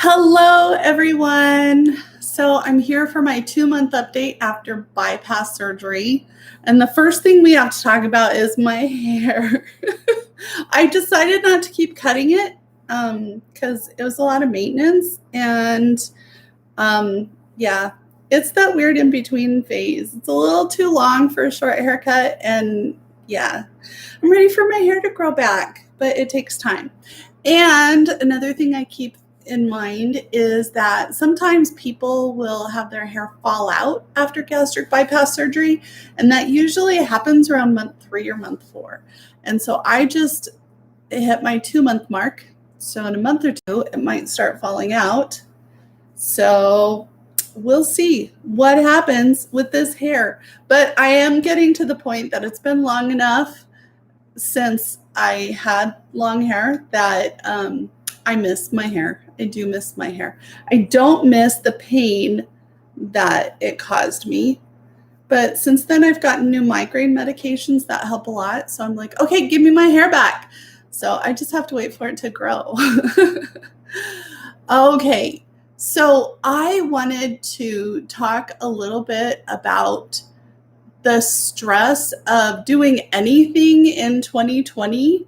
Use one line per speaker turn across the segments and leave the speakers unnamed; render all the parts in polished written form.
Hello, everyone. So I'm here for my 2-month update after bypass surgery. And the first thing we have to talk about is my hair. I decided not to keep cutting it because it was a lot of maintenance. And yeah, it's that weird in-between phase. It's a little too long for a short haircut. And yeah, I'm ready for my hair to grow back, but it takes time. And another thing I keep in mind is that sometimes people will have their hair fall out after gastric bypass surgery, and that usually happens around month 3 or month 4. And so I just hit my 2-month mark. So in a month or 2, it might start falling out. So we'll see what happens with this hair. But I am getting to the point that it's been long enough since I had long hair that I miss my hair. I do miss my hair. I don't miss the pain that it caused me. But since then, I've gotten new migraine medications that help a lot. So I'm like, okay, give me my hair back. So I just have to wait for it to grow. Okay, so I wanted to talk a little bit about the stress of doing anything in 2020.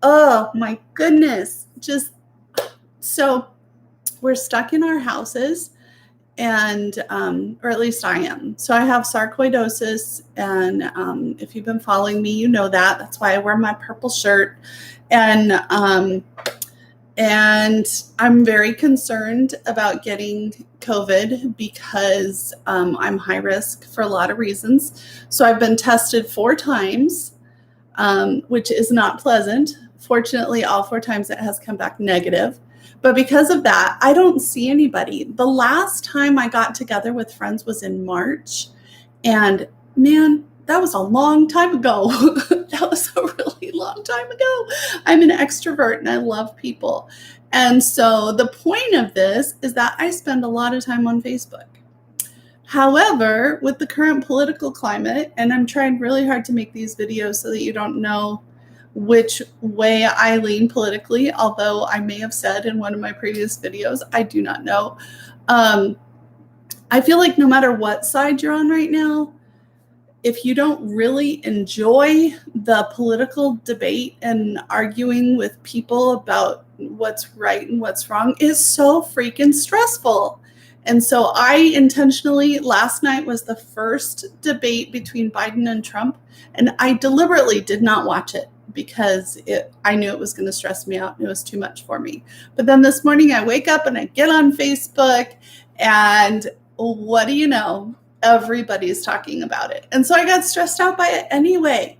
Oh my goodness. So we're stuck in our houses, and or at least I am. So I have sarcoidosis, and if you've been following me, you know that. That's why I wear my purple shirt. And I'm very concerned about getting COVID because I'm high risk for a lot of reasons. So I've been tested 4 times, which is not pleasant. Fortunately, all 4 times it has come back negative. But because of that, I don't see anybody. The last time I got together with friends was in March. And man, that was a long time ago. That was a really long time ago. I'm an extrovert and I love people. And so the point of this is that I spend a lot of time on Facebook. However, with the current political climate, and I'm trying really hard to make these videos so that you don't know which way I lean politically, although I may have said in one of my previous videos, I do not know. I feel like no matter what side you're on right now, if you don't really enjoy the political debate and arguing with people about what's right and what's wrong, is so freaking stressful. And so I intentionally, last night was the first debate between Biden and Trump, and I deliberately did not watch it because I knew it was going to stress me out and it was too much for me. But then this morning I wake up and I get on Facebook, and what do you know? Everybody's talking about it. And so I got stressed out by it anyway.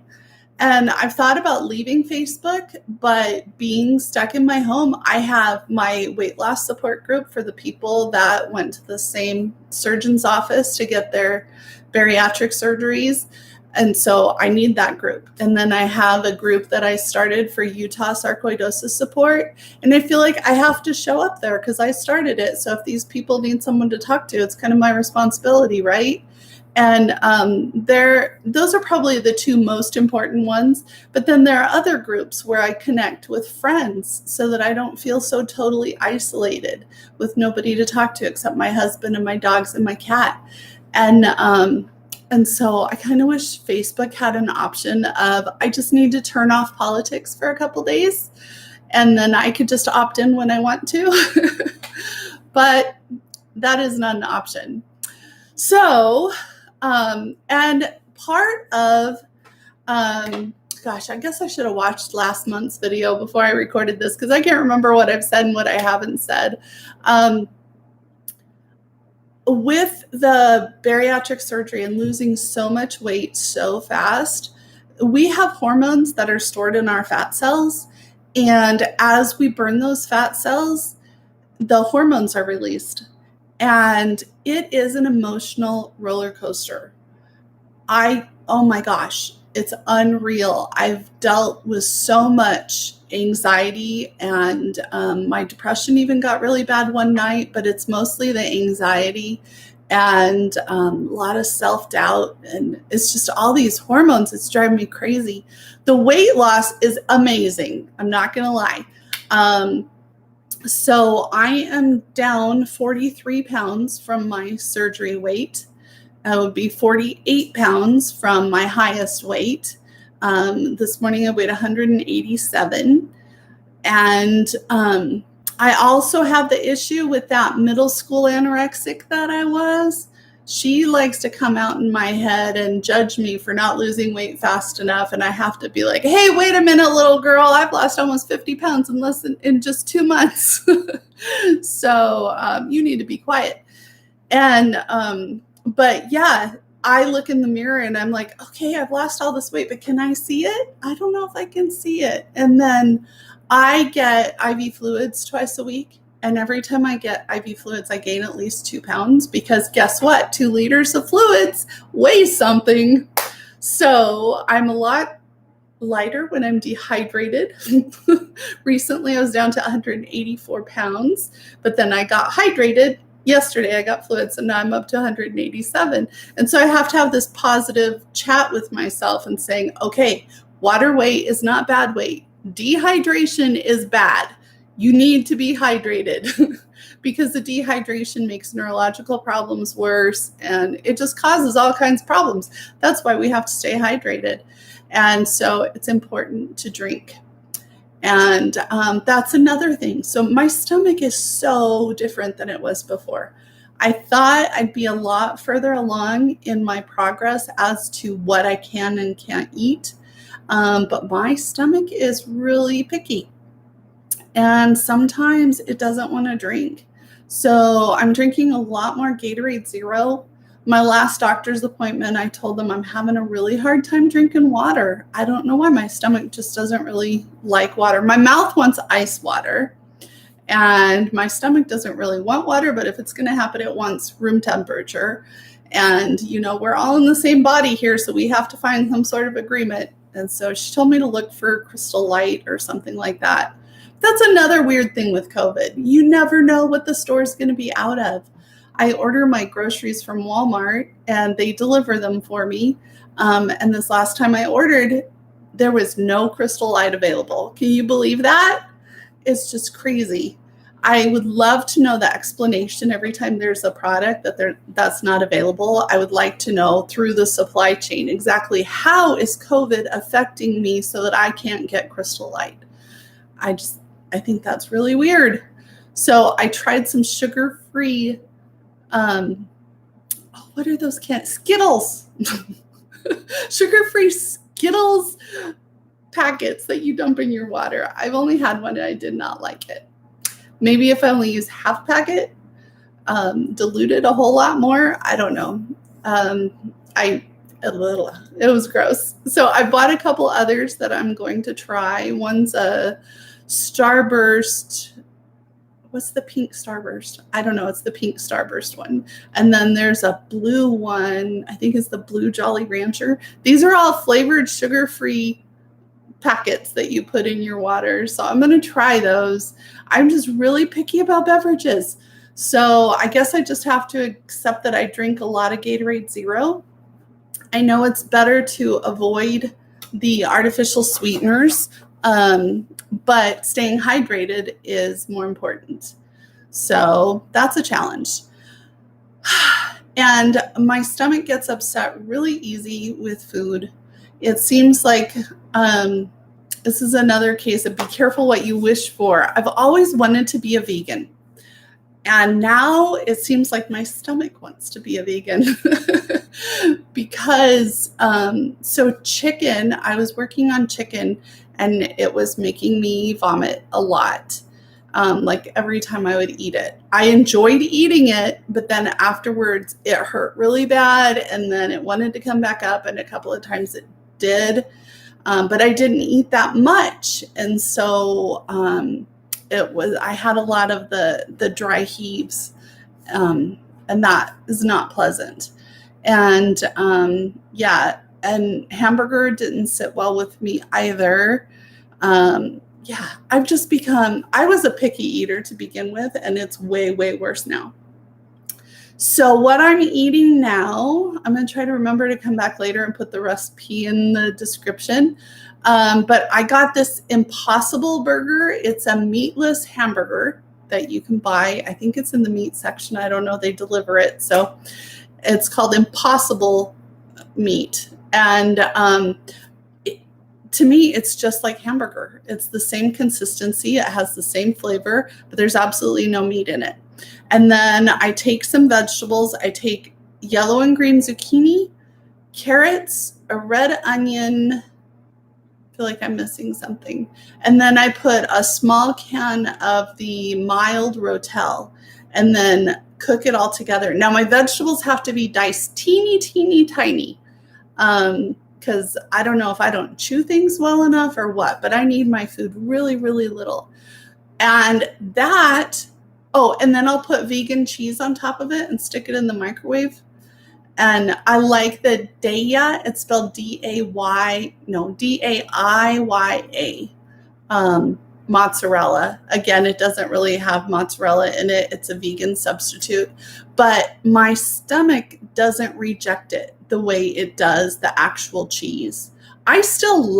And I've thought about leaving Facebook, but being stuck in my home, I have my weight loss support group for the people that went to the same surgeon's office to get their bariatric surgeries. And so I need that group. And then I have a group that I started for Utah sarcoidosis support. And I feel like I have to show up there because I started it. So if these people need someone to talk to, it's kind of my responsibility, right? And those are probably the 2 most important ones. But then there are other groups where I connect with friends so that I don't feel so totally isolated with nobody to talk to except my husband and my dogs and my cat. And so I kind of wish Facebook had an option of I just need to turn off politics for a couple days and then I could just opt in when I want to. But that is not an option. So, and part of, gosh, I guess I should have watched last month's video before I recorded this because I can't remember what I've said and what I haven't said. With the bariatric surgery and losing so much weight so fast, we have hormones that are stored in our fat cells. And as we burn those fat cells, the hormones are released. And it is an emotional roller coaster. Oh my gosh, it's unreal. I've dealt with so much anxiety, and my depression even got really bad one night, but it's mostly the anxiety and a lot of self-doubt, and it's just all these hormones. It's driving me crazy. The weight loss is amazing. I'm not going to lie. So I am down 43 pounds from my surgery weight. I would be 48 pounds from my highest weight. This morning I weighed 187. And I also have the issue with that middle school anorexic that I was. She likes to come out in my head and judge me for not losing weight fast enough. And I have to be like, hey, wait a minute, little girl. I've lost almost 50 pounds in just 2 months. So you need to be quiet. And, but yeah, I look in the mirror and I'm like, okay, I've lost all this weight, but can I see it? I don't know if I can see it. And then I get IV fluids twice a week. And every time I get IV fluids, I gain at least 2 pounds because guess what? 2 liters of fluids weigh something. So I'm a lot lighter when I'm dehydrated. Recently, I was down to 184 pounds, but then I got hydrated. Yesterday, I got fluids, and now I'm up to 187. And so I have to have this positive chat with myself and saying, okay, water weight is not bad weight. Dehydration is bad. You need to be hydrated because the dehydration makes neurological problems worse, and it just causes all kinds of problems. That's why we have to stay hydrated. And so it's important to drink. And that's another thing. So my stomach is so different than it was before. I thought I'd be a lot further along in my progress as to what I can and can't eat. But my stomach is really picky. And sometimes it doesn't want to drink. So I'm drinking a lot more Gatorade Zero. My last doctor's appointment, I told them I'm having a really hard time drinking water. I don't know why. My stomach just doesn't really like water. My mouth wants ice water, and my stomach doesn't really want water, but if it's going to happen, it wants room temperature. And, you know, we're all in the same body here, so we have to find some sort of agreement. And so she told me to look for Crystal Light or something like that. That's another weird thing with COVID. You never know what the store is going to be out of. I order my groceries from Walmart and they deliver them for me. And this last time I ordered, there was no Crystal Light available. Can you believe that? It's just crazy. I would love to know the explanation every time there's a product that's not available. I would like to know through the supply chain exactly how is COVID affecting me so that I can't get Crystal Light. I think that's really weird. So I tried some sugar-free, what are those cans? Skittles. Sugar-free Skittles packets that you dump in your water. I've only had one and I did not like it. Maybe if I only use half packet, diluted a whole lot more. I don't know. It was gross. So I bought a couple others that I'm going to try. One's a Starburst. What's the pink Starburst? I don't know. It's the pink Starburst one. And then there's a blue one. I think it's the Blue Jolly Rancher. These are all flavored sugar-free packets that you put in your water. So I'm going to try those. I'm just really picky about beverages. So I guess I just have to accept that I drink a lot of Gatorade Zero. I know it's better to avoid the artificial sweeteners, but staying hydrated is more important. So that's a challenge. And my stomach gets upset really easy with food. It seems like this is another case of be careful what you wish for. I've always wanted to be a vegan. And now it seems like my stomach wants to be a vegan. Because, so chicken, I was working on chicken and it was making me vomit a lot. Like every time I would eat it. I enjoyed eating it, but then afterwards it hurt really bad and then it wanted to come back up and a couple of times it did. But I didn't eat that much. And so I had a lot of the dry heaves, and that is not pleasant. And and hamburger didn't sit well with me either. I was a picky eater to begin with, and it's way, way worse now. So what I'm eating now, I'm going to try to remember to come back later and put the recipe in the description. But I got this Impossible burger. It's a meatless hamburger. that you can buy. I think it's in the meat section. I don't know. They deliver it. So it's called Impossible meat. And to me, it's just like hamburger. It's the same consistency. It has the same flavor, but there's absolutely no meat in it. And then I take some vegetables. I take yellow and green zucchini, carrots, a red onion. I feel like I'm missing something. And then I put a small can of the mild Rotel and then cook it all together. Now my vegetables have to be diced teeny, teeny, tiny. Because I don't know if I don't chew things well enough or what, but I need my food really, really little. And that, and then I'll put vegan cheese on top of it and stick it in the microwave. And I like the Daiya. It's spelled D-A-I-Y-A. Mozzarella. Again, it doesn't really have mozzarella in it. It's a vegan substitute. But my stomach doesn't reject it the way it does the actual cheese. I still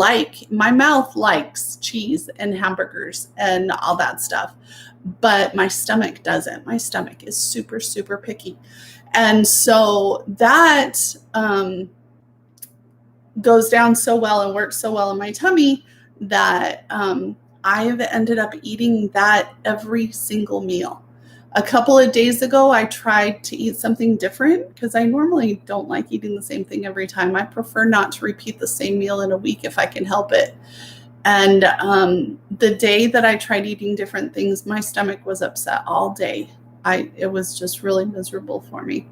my mouth likes cheese and hamburgers and all that stuff. But my stomach doesn't. My stomach is super, super picky. And so that goes down so well and works so well in my tummy that I've ended up eating that every single meal. A couple of days ago, I tried to eat something different because I normally don't like eating the same thing every time. I prefer not to repeat the same meal in a week if I can help it. And the day that I tried eating different things, my stomach was upset all day. It was just really miserable for me.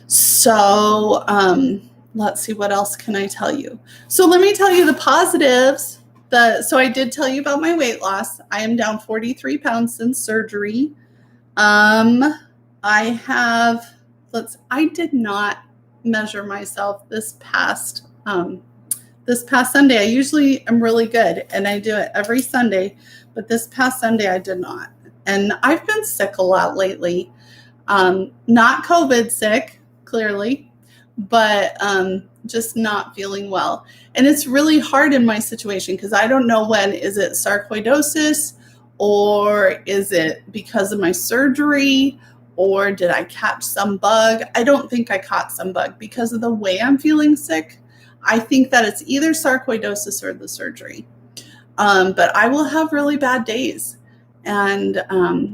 So let's see, what else can I tell you? So let me tell you the positives. So I did tell you about my weight loss. I am down 43 pounds since surgery. I did not measure myself this past Sunday. I usually am really good and I do it every Sunday, but this past Sunday I did not. And I've been sick a lot lately. Not COVID sick, clearly, but just not feeling well. And it's really hard in my situation because I don't know is it sarcoidosis or is it because of my surgery or did I catch some bug? I don't think I caught some bug because of the way I'm feeling sick. I think that it's either sarcoidosis or the surgery. But I will have really bad days. And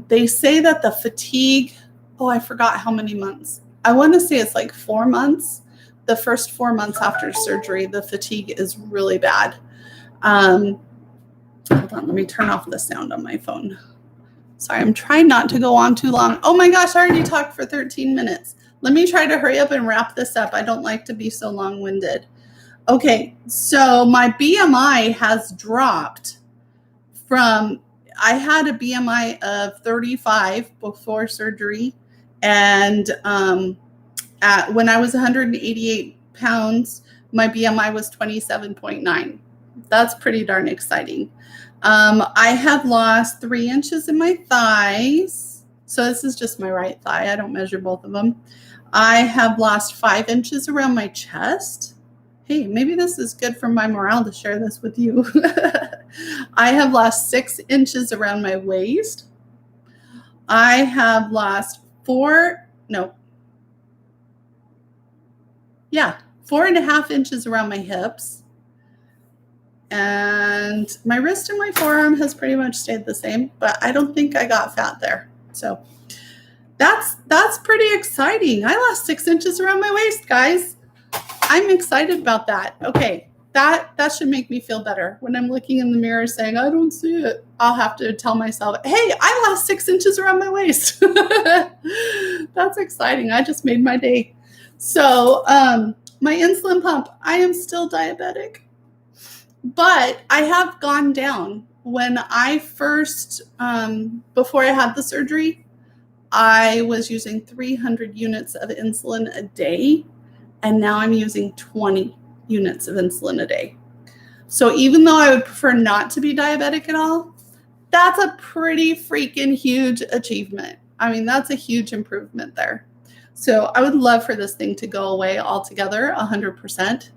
they say that the fatigue, I forgot how many months. I want to say it's like 4 months. The first 4 months after surgery, the fatigue is really bad. Hold on, let me turn off the sound on my phone. Sorry, I'm trying not to go on too long. Oh my gosh, I already talked for 13 minutes. Let me try to hurry up and wrap this up. I don't like to be so long-winded. Okay, so my BMI has dropped from, I had a BMI of 35 before surgery, and when I was 188 pounds, my BMI was 27.9. That's pretty darn exciting. I have lost 3 inches in my thighs. So this is just my right thigh. I don't measure both of them. I have lost 5 inches around my chest. Hey, maybe this is good for my morale to share this with you. I have lost 6 inches around my waist. I have lost 4.5 inches around my hips. And my wrist and my forearm has pretty much stayed the same, but I don't think I got fat there. So that's pretty exciting. I lost 6 inches around my waist, guys. I'm excited about that. Okay, that should make me feel better. When I'm looking in the mirror saying, I don't see it, I'll have to tell myself, hey, I lost 6 inches around my waist. That's exciting. I just made my day. So my insulin pump, I am still diabetic, but I have gone down. When I first, before I had the surgery, I was using 300 units of insulin a day, and now I'm using 20 units of insulin a day. So even though I would prefer not to be diabetic at all, that's a pretty freaking huge achievement. I mean, that's a huge improvement there. So I would love for this thing to go away altogether, 100%.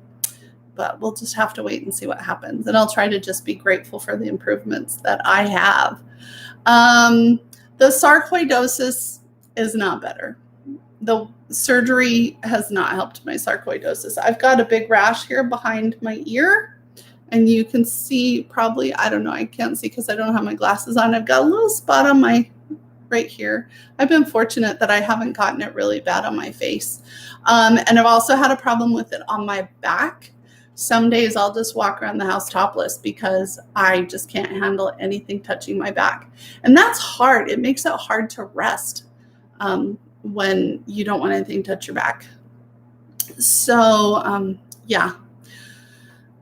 but we'll just have to wait and see what happens. And I'll try to just be grateful for the improvements that I have. The sarcoidosis is not better. The surgery has not helped my sarcoidosis. I've got a big rash here behind my ear, and you can see probably, I don't know, I can't see because I don't have my glasses on. I've got a little spot on my right here. I've been fortunate that I haven't gotten it really bad on my face. And I've also had a problem with it on my back. Some days I'll just walk around the house topless because I just can't handle anything touching my back. And that's hard. It makes it hard to rest when you don't want anything to touch your back. So, yeah.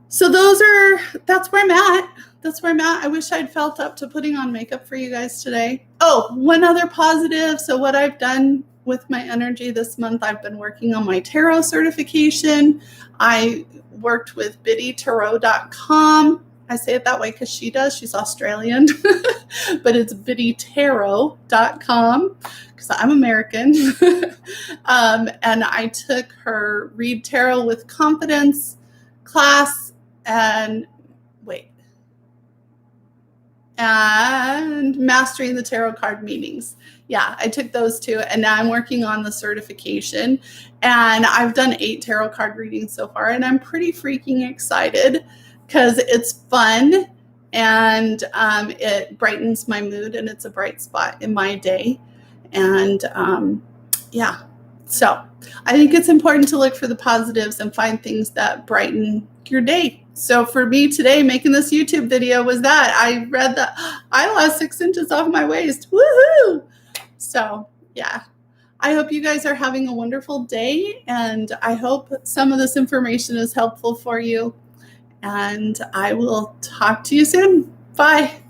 So that's where I'm at. That's where I'm at. I wish I'd felt up to putting on makeup for you guys today. Oh, one other positive. So what I've done with my energy this month, I've been working on my tarot certification. I worked with biddytarot.com. I say it that way because she does. She's Australian, but it's biddytarot.com because I'm American. And I took her Read Tarot with Confidence class and Mastering the Tarot Card Meanings. Yeah, I took those two, and now I'm working on the certification. And I've done 8 tarot card readings so far, and I'm pretty freaking excited because it's fun and it brightens my mood, and it's a bright spot in my day. And yeah, so I think it's important to look for the positives and find things that brighten your day. So for me today, making this YouTube video was that I read that I lost 6 inches off my waist. Woohoo! So yeah, I hope you guys are having a wonderful day, and I hope some of this information is helpful for you. And I will talk to you soon. Bye.